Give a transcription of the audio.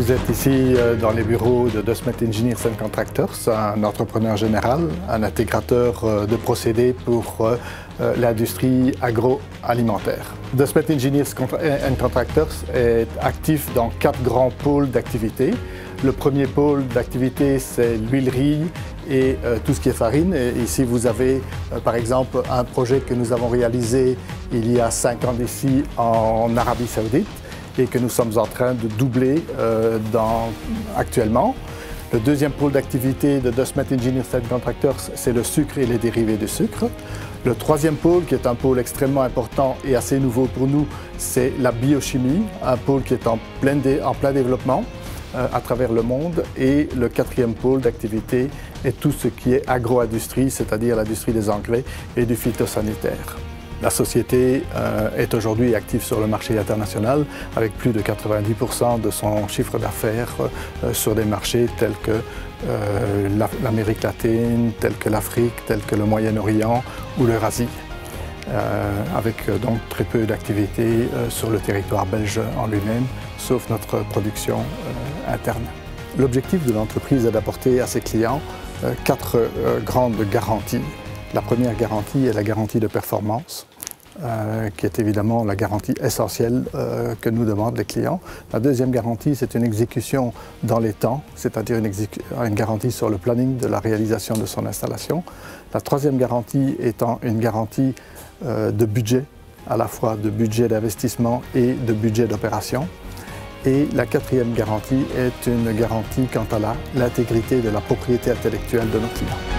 Vous êtes ici dans les bureaux de Desmet Engineers & Contractors, un entrepreneur général, un intégrateur de procédés pour l'industrie agroalimentaire. Desmet Engineers & Contractors est actif dans 4 grands pôles d'activité. Le premier pôle d'activité, c'est l'huilerie et tout ce qui est farine. Et ici, vous avez par exemple un projet que nous avons réalisé il y a 5 ans d'ici en Arabie Saoudite et que nous sommes en train de doubler actuellement. Le deuxième pôle d'activité de Desmet Engineers & Contractors, c'est le sucre et les dérivés du sucre. Le troisième pôle, qui est un pôle extrêmement important et assez nouveau pour nous, c'est la biochimie, un pôle qui est en plein développement à travers le monde. Et le quatrième pôle d'activité est tout ce qui est agro-industrie, c'est-à-dire l'industrie des engrais et du phytosanitaire. La société est aujourd'hui active sur le marché international avec plus de 90% de son chiffre d'affaires sur des marchés tels que l'Amérique latine, tels que l'Afrique, tels que le Moyen-Orient ou l'Eurasie, avec donc très peu d'activités sur le territoire belge en lui-même, sauf notre production interne. L'objectif de l'entreprise est d'apporter à ses clients 4 grandes garanties. La première garantie est la garantie de performance, qui est évidemment la garantie essentielle que nous demandent les clients. La deuxième garantie, c'est une exécution dans les temps, c'est-à-dire une garantie sur le planning de la réalisation de son installation. La troisième garantie étant une garantie de budget, à la fois de budget d'investissement et de budget d'opération. Et la quatrième garantie est une garantie quant à l'intégrité de la propriété intellectuelle de nos clients.